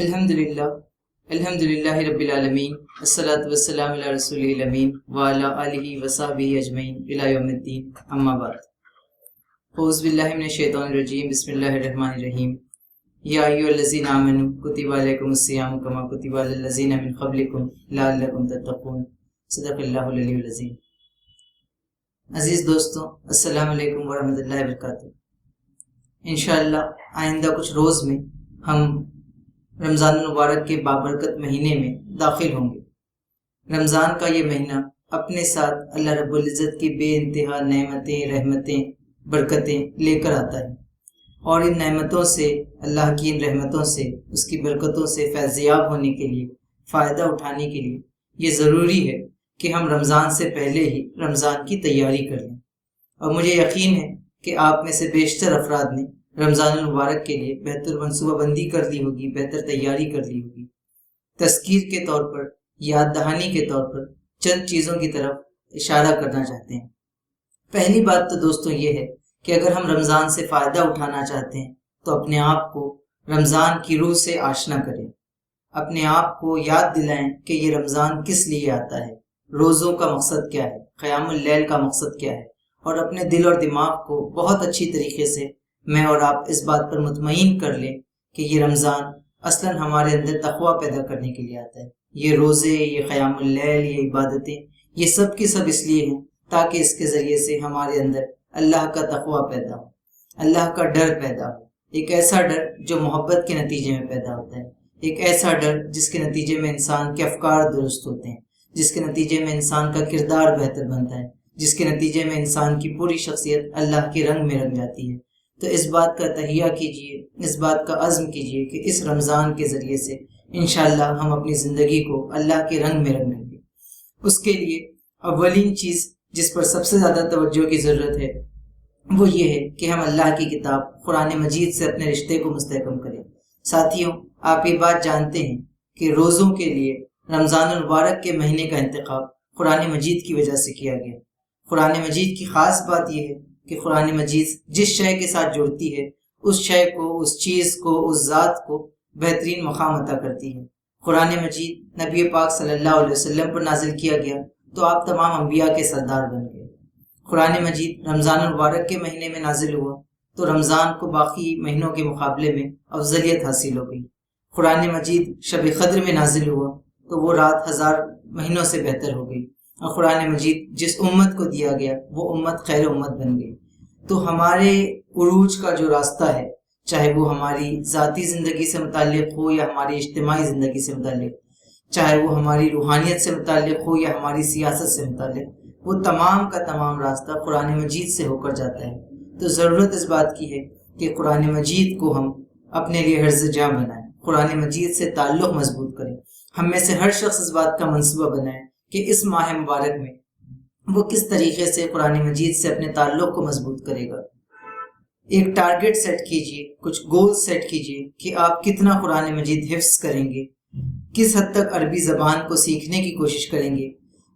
الحمدللہ رب العالمین والصلاة والسلام علی رسول الامین وعلی آلہ وصحبہ اجمعین الی یوم الدین، اما بعد۔ اعوذ باللہ من الشیطان الرجیم، بسم اللہ الرحمن الرحیم۔ یا ایھا الذین آمنوا کتب علیکم الصیام کما کتب علی الذین من قبلکم لعلکم تتقون۔ صدق اللہ العلی العظیم۔ عزیز دوستوں، السلام علیکم ورحمۃ اللہ وبرکاتہ۔ انشاءاللہ آئندہ کچھ روز میں ہم رمضان المبارک کے بابرکت مہینے میں داخل ہوں گے۔ رمضان کا یہ مہینہ اپنے ساتھ اللہ رب العزت کی بے انتہا نعمتیں، رحمتیں، برکتیں لے کر آتا ہے، اور ان نعمتوں سے، اللہ کی ان رحمتوں سے، اس کی برکتوں سے فیضیاب ہونے کے لیے، فائدہ اٹھانے کے لیے یہ ضروری ہے کہ ہم رمضان سے پہلے ہی رمضان کی تیاری کر لیں۔ اور مجھے یقین ہے کہ آپ میں سے بیشتر افراد نے رمضان المبارک کے لیے بہتر منصوبہ بندی کر لی ہوگی، بہتر تیاری کر لی ہوگی۔ تذکیر کے طور پر، یاد دہانی کے طور پر چند چیزوں کی طرف اشارہ کرنا چاہتے ہیں۔ پہلی بات تو دوستوں یہ ہے کہ اگر ہم رمضان سے فائدہ اٹھانا چاہتے ہیں تو اپنے آپ کو رمضان کی روح سے آشنا کریں، اپنے آپ کو یاد دلائیں کہ یہ رمضان کس لیے آتا ہے، روزوں کا مقصد کیا ہے، قیام اللیل کا مقصد کیا ہے، اور اپنے دل اور دماغ کو بہت اچھی طریقے سے میں اور آپ اس بات پر مطمئن کر لیں کہ یہ رمضان اصلاً ہمارے اندر تقویٰ پیدا کرنے کے لیے آتا ہے۔ یہ روزے، یہ قیام اللیل، یہ عبادتیں، یہ سب کی سب اس لیے ہیں تاکہ اس کے ذریعے سے ہمارے اندر اللہ کا تقویٰ پیدا ہو، اللہ کا ڈر پیدا ہو، ایک ایسا ڈر جو محبت کے نتیجے میں پیدا ہوتا ہے، ایک ایسا ڈر جس کے نتیجے میں انسان کے افکار درست ہوتے ہیں، جس کے نتیجے میں انسان کا کردار بہتر بنتا ہے، جس کے نتیجے میں انسان کی پوری شخصیت اللہ کے رنگ میں رنگ جاتی ہے۔ تو اس بات کا تہیہ کیجئے، اس بات کا عزم کیجئے کہ اس رمضان کے ذریعے سے انشاءاللہ ہم اپنی زندگی کو اللہ کے رنگ میں رنگیں گے۔ اس کے لیے اولین چیز جس پر سب سے زیادہ توجہ کی ضرورت ہے وہ یہ ہے کہ ہم اللہ کی کتاب قرآن مجید سے اپنے رشتے کو مستحکم کریں۔ ساتھیوں، آپ یہ بات جانتے ہیں کہ روزوں کے لیے رمضان المبارک کے مہینے کا انتخاب قرآن مجید کی وجہ سے کیا گیا۔ قرآن مجید کی خاص بات یہ ہے کہ قرآن مجید جس شے کے ساتھ جڑتی ہے اس شے کو، اس چیز کو، اس ذات کو بہترین مقام عطا کرتی ہے۔ قرآن مجید نبی پاک صلی اللہ علیہ وسلم پر نازل کیا گیا تو آپ تمام انبیاء کے سردار بن گئے۔ قرآن مجید رمضان المبارک کے مہینے میں نازل ہوا تو رمضان کو باقی مہینوں کے مقابلے میں افضلیت حاصل ہو گئی۔ قرآن مجید شب قدر میں نازل ہوا تو وہ رات 1000 مہینوں سے بہتر ہو گئی، اور قرآن مجید جس امت کو دیا گیا وہ امت خیر امت بن گئی۔ تو ہمارے عروج کا جو راستہ ہے، چاہے وہ ہماری ذاتی زندگی سے متعلق ہو یا ہماری اجتماعی زندگی سے متعلق، چاہے وہ ہماری روحانیت سے متعلق ہو یا ہماری سیاست سے متعلق، وہ تمام کا تمام راستہ قرآن مجید سے ہو کر جاتا ہے۔ تو ضرورت اس بات کی ہے کہ قرآن مجید کو ہم اپنے لیے حرز جاں بنائیں، قرآن مجید سے تعلق مضبوط کریں۔ ہم میں سے ہر شخص اس بات کا منصوبہ بنائے کہ اس ماہ مبارک میں وہ کس طریقے سے قرآن مجید سے اپنے تعلق کو مضبوط کرے گا۔ ایک ٹارگٹ سیٹ کیجئے، کچھ گول سیٹ کیجئے کہ آپ کتنا قرآن مجید حفظ کریں گے، کس حد تک عربی زبان کو سیکھنے کی کوشش کریں گے،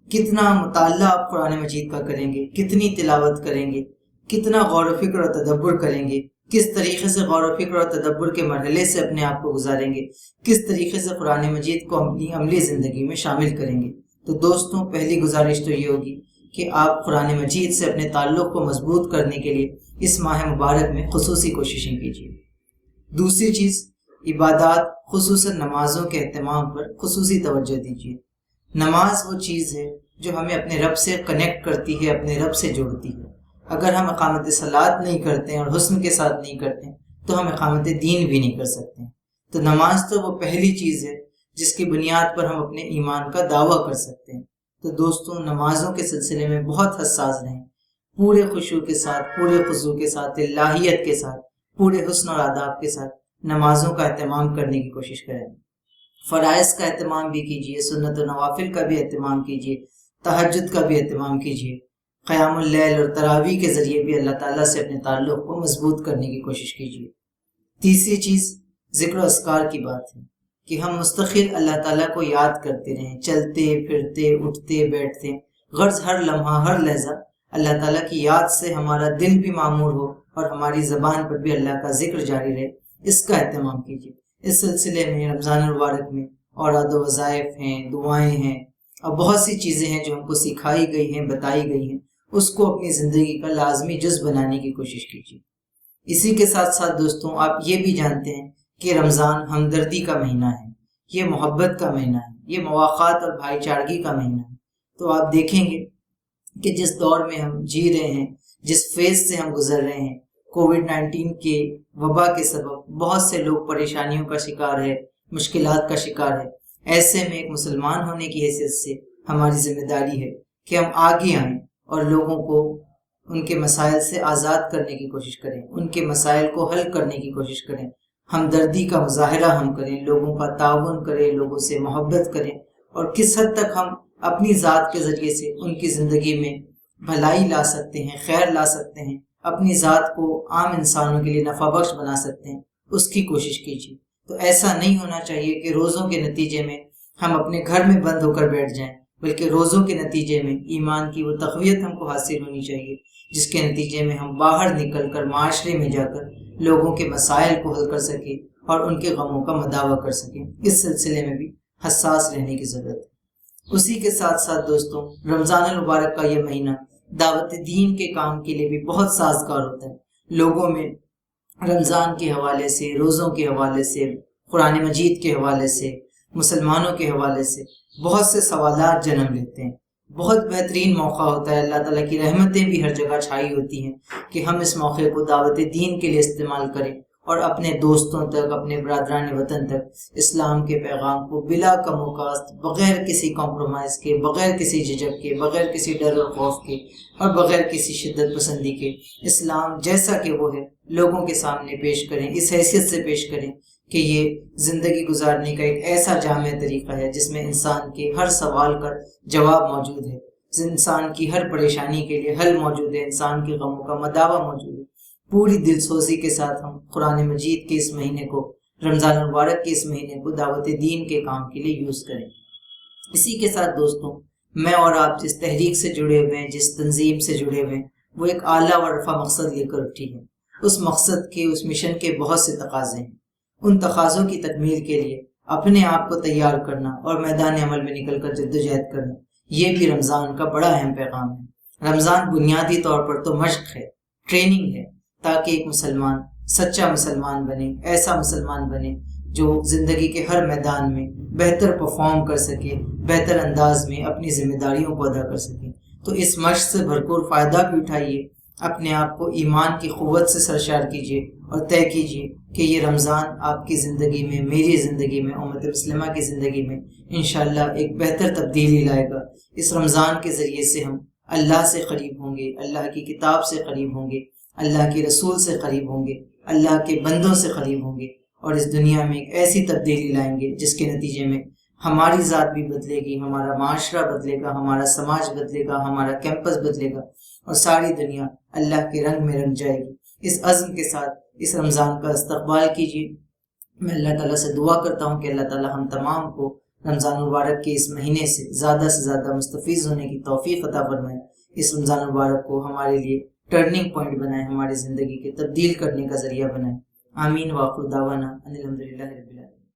کتنا مطالعہ آپ قرآن مجید کا کریں گے، کتنی تلاوت کریں گے، کتنا غور و فکر اور تدبر کریں گے، کس طریقے سے غور و فکر اور تدبر کے مرحلے سے اپنے آپ کو گزاریں گے، کس طریقے سے قرآن مجید کو اپنی عملی زندگی میں شامل کریں گے۔ تو دوستوں، پہلی گزارش تو یہ ہوگی کہ آپ قرآن مجید سے اپنے تعلق کو مضبوط کرنے کے لیے اس ماہ مبارک میں خصوصی کوششیں کیجیے۔ دوسری چیز، عبادات خصوصاً نمازوں کے اہتمام پر خصوصی توجہ دیجیے۔ نماز وہ چیز ہے جو ہمیں اپنے رب سے کنیکٹ کرتی ہے، اپنے رب سے جوڑتی ہے۔ اگر ہم اقامت صلاۃ نہیں کرتے ہیں اور حسن کے ساتھ نہیں کرتے تو ہم اقامت دین بھی نہیں کر سکتے۔ تو نماز تو وہ پہلی چیز ہے جس کی بنیاد پر ہم اپنے ایمان کا دعویٰ کر سکتے ہیں۔ تو دوستوں، نمازوں کے سلسلے میں بہت حساس رہیں، پورے خشوع کے ساتھ، پورے خضوع کے ساتھ، الہیت کے ساتھ، پورے حسن اور آداب کے ساتھ نمازوں کا اہتمام کرنے کی کوشش کریں۔ فرائض کا اہتمام بھی کیجیے، سنت و نوافل کا بھی اہتمام کیجیے، تہجد کا بھی اہتمام کیجیے، قیام اللیل اور تراویح کے ذریعے بھی اللہ تعالیٰ سے اپنے تعلق کو مضبوط کرنے کی کوشش کیجیے۔ تیسری چیز ذکر و اذکار کی بات ہے کہ ہم مستقل اللہ تعالیٰ کو یاد کرتے رہیں، چلتے پھرتے اٹھتے بیٹھتے، غرض ہر لمحہ ہر لحظہ اللہ تعالیٰ کی یاد سے ہمارا دل بھی معمور ہو اور ہماری زبان پر بھی اللہ کا ذکر جاری رہے، اس کا اہتمام کیجیے۔ اس سلسلے میں رمضان المبارک میں اوراد و وظائف ہیں، دعائیں ہیں اور بہت سی چیزیں ہیں جو ہم کو سکھائی گئی ہیں، بتائی گئی ہیں، اس کو اپنی زندگی کا لازمی جز بنانے کی کوشش کیجیے۔ اسی کے ساتھ ساتھ دوستوں، آپ یہ بھی جانتے ہیں کہ رمضان ہمدردی کا مہینہ ہے، یہ محبت کا مہینہ ہے، یہ مواقعات اور بھائی چارگی کا مہینہ ہے۔ تو آپ دیکھیں گے کہ جس دور میں ہم جی رہے ہیں، جس فیز سے ہم گزر رہے ہیں، کووڈ-19 کے وبا کے سبب بہت سے لوگ پریشانیوں کا شکار ہے، مشکلات کا شکار ہے۔ ایسے میں ایک مسلمان ہونے کی حیثیت سے ہماری ذمہ داری ہے کہ ہم آگے آئیں اور لوگوں کو ان کے مسائل سے آزاد کرنے کی کوشش کریں، ان کے مسائل کو حل کرنے کی کوشش کریں، ہمدردی کا مظاہرہ ہم کریں، لوگوں کا تعاون کریں، لوگوں سے محبت کریں، اور کس حد تک ہم اپنی ذات کے ذریعے سے ان کی زندگی میں بھلائی لا سکتے ہیں، خیر لا سکتے ہیں، اپنی ذات کو عام انسانوں کے لیے نفع بخش بنا سکتے ہیں، اس کی کوشش کیجیے۔ تو ایسا نہیں ہونا چاہیے کہ روزوں کے نتیجے میں ہم اپنے گھر میں بند ہو کر بیٹھ جائیں، بلکہ روزوں کے نتیجے میں ایمان کی وہ تقویت ہم کو حاصل ہونی چاہیے جس کے نتیجے میں ہم باہر نکل کر معاشرے میں جا کر لوگوں کے مسائل کو حل کر سکیں اور ان کے غموں کا مداوع کر سکیں۔ اس سلسلے میں بھی حساس رہنے کی ضرورت ہے۔ اسی کے ساتھ ساتھ دوستوں، رمضان المبارک کا یہ مہینہ دعوت دین کے کام کے لیے بھی بہت سازگار ہوتا ہے۔ لوگوں میں رمضان کے حوالے سے، روزوں کے حوالے سے، قرآن مجید کے حوالے سے، مسلمانوں کے حوالے سے بہت سے سوالات جنم لیتے ہیں۔ بہت بہترین موقع ہوتا ہے، اللہ تعالیٰ کی رحمتیں بھی ہر جگہ چھائی ہوتی ہیں کہ ہم اس موقع کو دعوت دین کے لیے استعمال کریں اور اپنے دوستوں تک، اپنے برادران وطن تک اسلام کے پیغام کو بلا کم و کاست، بغیر کسی کمپرومائز کے، بغیر کسی جھجک کے، بغیر کسی ڈر اور خوف کے اور بغیر کسی شدت پسندی کے، اسلام جیسا کہ وہ ہے لوگوں کے سامنے پیش کریں، اس حیثیت سے پیش کریں کہ یہ زندگی گزارنے کا ایک ایسا جامع طریقہ ہے جس میں انسان کے ہر سوال کا جواب موجود ہے، انسان کی ہر پریشانی کے لیے حل موجود ہے، انسان کے غموں کا مداوع موجود ہے۔ پوری دل سوزی کے ساتھ ہم قرآن مجید کے اس مہینے کو، رمضان المبارک کے اس مہینے کو دعوت دین کے کام کے لیے یوز کریں۔ اسی کے ساتھ دوستوں، میں اور آپ جس تحریک سے جڑے ہوئے ہیں، جس تنظیم سے جڑے ہوئے ہیں، وہ ایک اعلیٰ و رفع مقصد لے کر اٹھی ہے۔ اس مقصد کے، اس مشن کے بہت سے تقاضے ہیں۔ ان تقاضوں کی تکمیل کے لیے اپنے آپ کو تیار کرنا اور میدان عمل میں نکل کر جدوجہد کرنا، یہ بھی رمضان کا بڑا اہم پیغام ہے۔ رمضان بنیادی طور پر تو مشق ہے، ٹریننگ ہے، تاکہ ایک مسلمان سچا مسلمان بنے، ایسا مسلمان بنے جو زندگی کے ہر میدان میں بہتر پرفارم کر سکے، بہتر انداز میں اپنی ذمہ داریوں کو ادا کر سکے۔ تو اس مشق سے بھرپور فائدہ بھی اٹھائیے، اپنے آپ کو ایمان کی قوت سے سرشار کیجیے اور طے کیجیے کہ یہ رمضان آپ کی زندگی میں، میری زندگی میں، امت مسلمہ کی زندگی میں انشاءاللہ ایک بہتر تبدیلی لائے گا۔ اس رمضان کے ذریعے سے ہم اللہ سے قریب ہوں گے، اللہ کی کتاب سے قریب ہوں گے، اللہ کے رسول سے قریب ہوں گے، اللہ کے بندوں سے قریب ہوں گے، اور اس دنیا میں ایک ایسی تبدیلی لائیں گے جس کے نتیجے میں ہماری ذات بھی بدلے گی، ہمارا معاشرہ بدلے گا، ہمارا سماج بدلے گا، ہمارا کیمپس بدلے گا، اور ساری دنیا اللہ کے رنگ میں رنگ جائے گی۔ اس عزم کے ساتھ اس رمضان کا استقبال کیجیے۔ میں اللہ تعالیٰ سے دعا کرتا ہوں کہ اللہ تعالیٰ ہم تمام کو رمضان المبارک کے اس مہینے سے زیادہ مستفیض ہونے کی توفیق عطا فرمائے۔ اس رمضان المبارک کو ہمارے لیے ٹرننگ پوائنٹ بنائے، ہماری زندگی کے تبدیل کرنے کا ذریعہ بنائے۔ آمین۔ وآخر دعوانا ان الحمد للہ رب العالمین۔